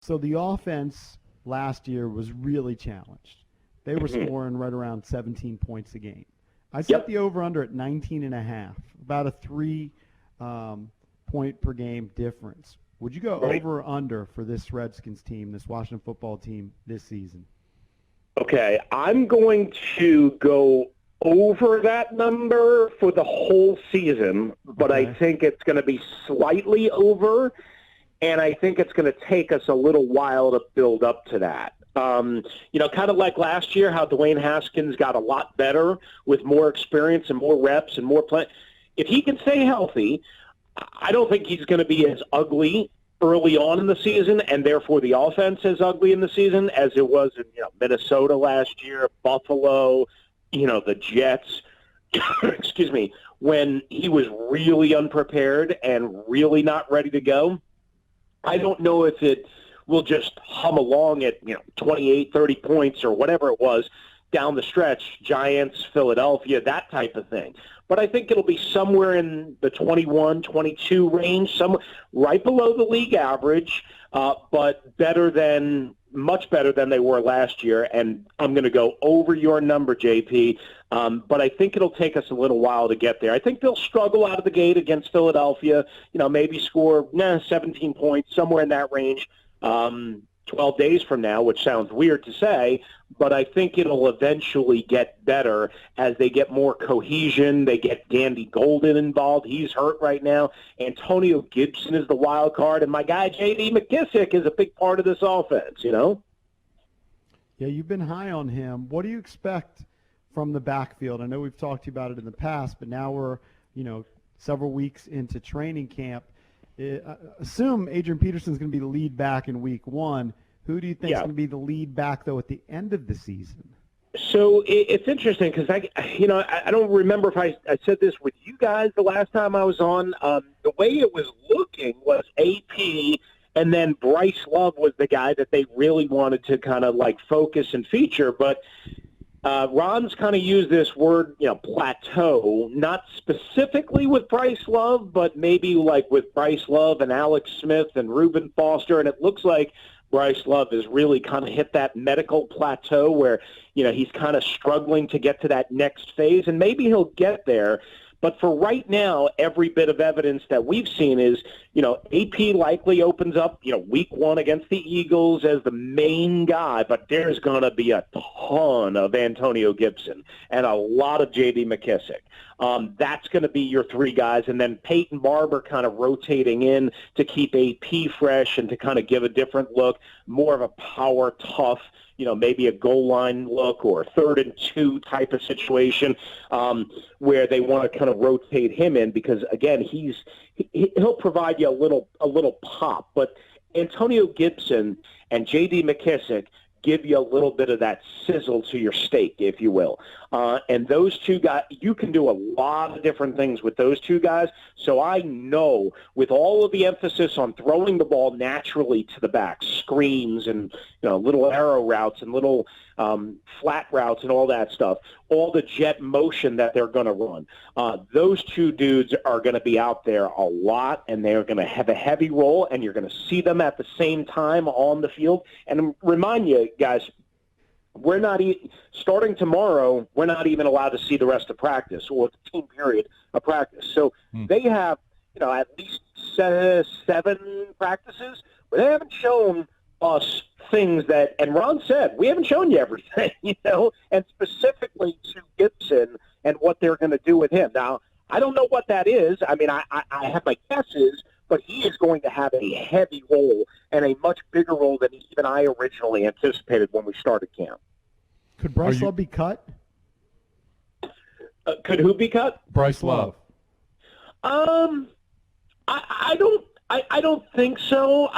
So the offense last year was really challenged. They were scoring right around 17 points a game. I set the over-under at 19.5, about a 3 point per game difference. Would you go over or under for this Redskins team, this Washington football team this season? Okay, I'm going to go over that number for the whole season, but I think it's going to be slightly over, and I think it's going to take us a little while to build up to that. Kind of like last year, how Dwayne Haskins got a lot better with more experience and more reps and more play. If he can stay healthy, I don't think he's going to be as ugly early on in the season, and therefore the offense as ugly in the season as it was in Minnesota last year, Buffalo, the Jets. Excuse me, when he was really unprepared and really not ready to go. I don't know if it will just hum along at 28, 30 points or whatever it was down the stretch, Giants, Philadelphia, that type of thing. But I think it'll be somewhere in the 21, 22 range, right below the league average, but much better than they were last year. And I'm going to go over your number, JP, but I think it'll take us a little while to get there. I think they'll struggle out of the gate against Philadelphia, maybe score 17 points, somewhere in that range. 12 days from now, which sounds weird to say, but I think it'll eventually get better as they get more cohesion. They get Gandy Golden involved. He's hurt right now. Antonio Gibson is the wild card, and my guy J.D. McKissic is a big part of this offense, Yeah, you've been high on him. What do you expect from the backfield? I know we've talked to you about it in the past, but now we're, several weeks into training camp. Assume Adrian Peterson is going to be the lead back in week 1. Who do you think is going to be the lead back, though, at the end of the season? So it's interesting because I don't remember if I said this with you guys the last time I was on. The way it was looking was AP, and then Bryce Love was the guy that they really wanted to kind of focus and feature. But Ron's kind of used this word, plateau, not specifically with Bryce Love, but maybe with Bryce Love and Alex Smith and Reuben Foster, and it looks like Bryce Love has really kind of hit that medical plateau where, he's kind of struggling to get to that next phase, and maybe he'll get there. But for right now, every bit of evidence that we've seen is, AP likely opens up, week 1 against the Eagles as the main guy, but there's going to be a ton of Antonio Gibson and a lot of J.D. McKissic. That's going to be your 3 guys, and then Peyton Barber kind of rotating in to keep AP fresh and to kind of give a different look, more of a power, tough, maybe a goal line look or a 3rd and 2 type of situation where they want to kind of rotate him in because, again, he'll provide you a little pop. But Antonio Gibson and J.D. McKissic give you a little bit of that sizzle to your steak, if you will. And those 2 guys, you can do a lot of different things with those 2 guys. So I know with all of the emphasis on throwing the ball naturally to the back, screens and little arrow routes and little flat routes and all that stuff, all the jet motion that they're going to run, those 2 dudes are going to be out there a lot, and they're going to have a heavy role, and you're going to see them at the same time on the field. And remind you, guys, we're not starting tomorrow. We're not even allowed to see the rest of practice or the team period of practice. So they have, at least 7 practices, but they haven't shown us things that, and Ron said, we haven't shown you everything, and specifically to Gibson and what they're going to do with him. Now, I don't know what that is. I mean, I have my guesses, but he is going to have a heavy role and a much bigger role than even I originally anticipated when we started camp. Could Bryce Love be cut? Could who be cut? Bryce Love. I don't think so.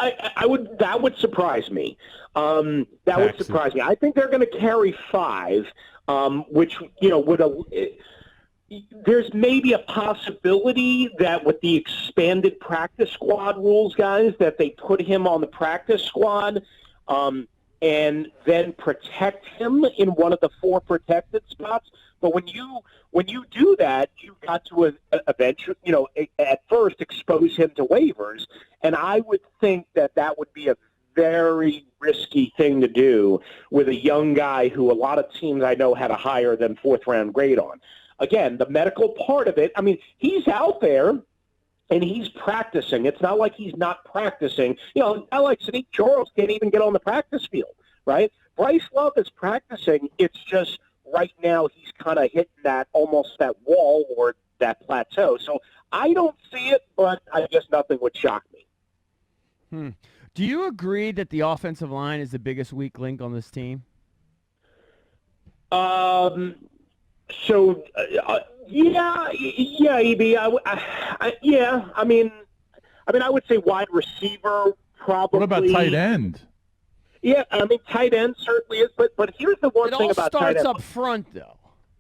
That would surprise me. Would surprise me. I think they're going to carry 5, which there's maybe a possibility that with the expanded practice squad rules, guys, that they put him on the practice squad and then protect him in one of the 4 protected spots. But when you do that, you've got to eventually, at first expose him to waivers. And I would think that would be a very risky thing to do with a young guy who a lot of teams I know had a higher than fourth-round grade on. Again, the medical part of it, I mean, he's out there and he's practicing. It's not like he's not practicing. You know, a guy like Sadiq Charles can't even get on the practice field, right? Bryce Love is practicing. It's just right now he's kind of hitting that almost that wall or that plateau. So I don't see it, but I guess nothing would shock me. Do you agree that the offensive line is the biggest weak link on this team? Yeah, EB. Yeah. I mean, I would say wide receiver probably. What about tight end? Yeah, I mean, tight end certainly is, but here's the one thing about tight end. It all starts up front, though.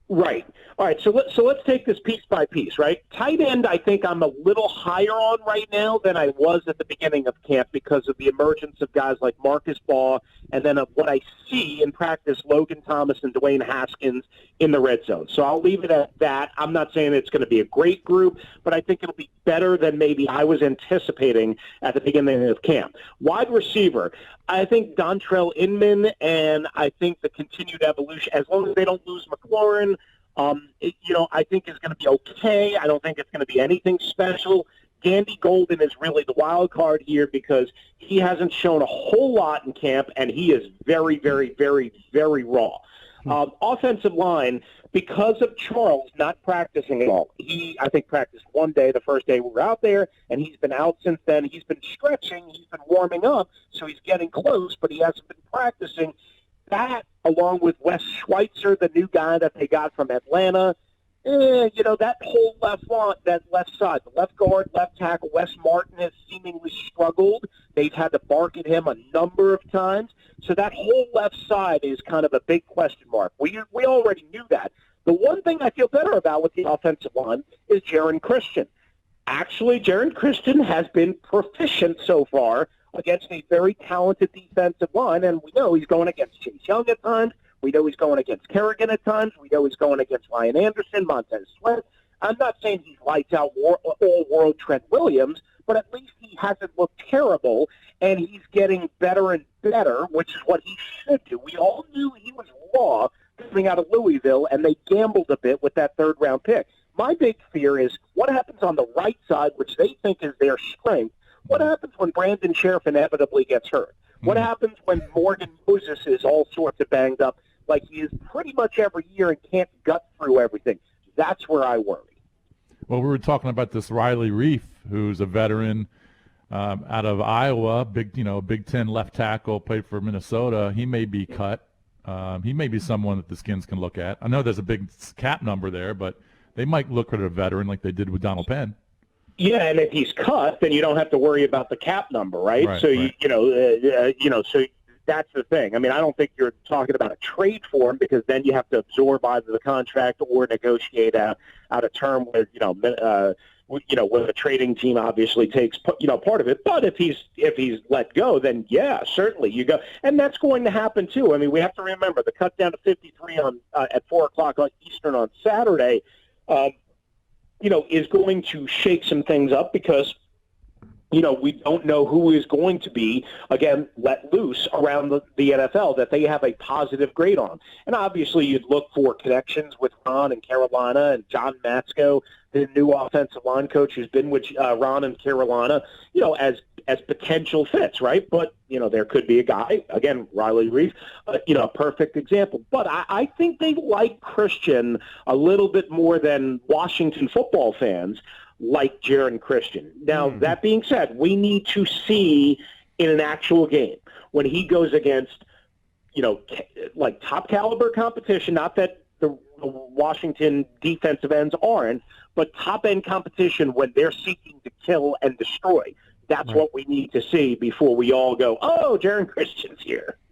Right. All right. So let's take this piece by piece, right? Tight end, I think I'm a little higher on right now than I was at the beginning of camp because of the emergence of guys like Marcus Baugh, and then of what I see in practice, Logan Thomas and Dwayne Haskins in the red zone. So I'll leave it at that. I'm not saying it's going to be a great group, but I think it'll be better than maybe I was anticipating at the beginning of camp. Wide receiver, I think Dontrell Inman, and I think the continued evolution, as long as they don't lose McLaurin, I think is going to be okay. I don't think it's going to be anything special. Gandy Golden is really the wild card here because he hasn't shown a whole lot in camp, and he is very, very, very, very raw. Offensive line, because of Charles not practicing at all. He, I think, practiced one day, the first day we were out there, and he's been out since then. He's been stretching. He's been warming up, so he's getting close, but he hasn't been practicing. That, along with Wes Schweitzer, the new guy that they got from Atlanta, that whole that left side, the left guard, left tackle, Wes Martin has seemingly struggled. They've had to bark at him a number of times. So that whole left side is kind of a big question mark. We already knew that. The one thing I feel better about with the offensive line is Jaron Christian. Actually, Jaron Christian has been proficient so far against a very talented defensive line, and we know he's going against Chase Young at times. We know he's going against Kerrigan at times. We know he's going against Ryan Anderson, Montez Sweat. I'm not saying he's lights out all-world Trent Williams, but at least he hasn't looked terrible, and he's getting better and better, which is what he should do. We all knew he was raw coming out of Louisville, and they gambled a bit with that third-round pick. My big fear is what happens on the right side, which they think is their strength. What happens when Brandon Sheriff inevitably gets hurt? What happens when Morgan Moses is all sorts of banged up like he is pretty much every year and can't gut through everything? That's where I worry. Well, we were talking about this Riley Reif, who's a veteran out of Iowa, Big Ten left tackle, played for Minnesota. He may be cut. He may be someone that the Skins can look at. I know there's a big cap number there, but they might look at a veteran like they did with Donald Penn. Yeah, and if he's cut, then you don't have to worry about the cap number, right? So right. So that's the thing. I mean, I don't think you're talking about a trade for him because then you have to absorb either the contract or negotiate out a term where where the trading team obviously takes part of it. But if he's let go, then yeah, certainly you go, and that's going to happen too. I mean, we have to remember the cut down to 53 on at 4:00 on Eastern on Saturday. Is going to shake some things up because, we don't know who is going to be, again, let loose around the NFL that they have a positive grade on. And obviously you'd look for connections with Ron in Carolina and John Matsko, the new offensive line coach who's been with Ron in Carolina, as potential fits, right? But, there could be a guy, again, Riley Reif, a perfect example. But I think they like Christian a little bit more than Washington football fans like Jaron Christian. Now, that being said, we need to see in an actual game when he goes against, like top caliber competition, not that the Washington defensive ends aren't, but top end competition when they're seeking to kill and destroy. That's what we need to see before we all go, oh, Jaron Christian's here.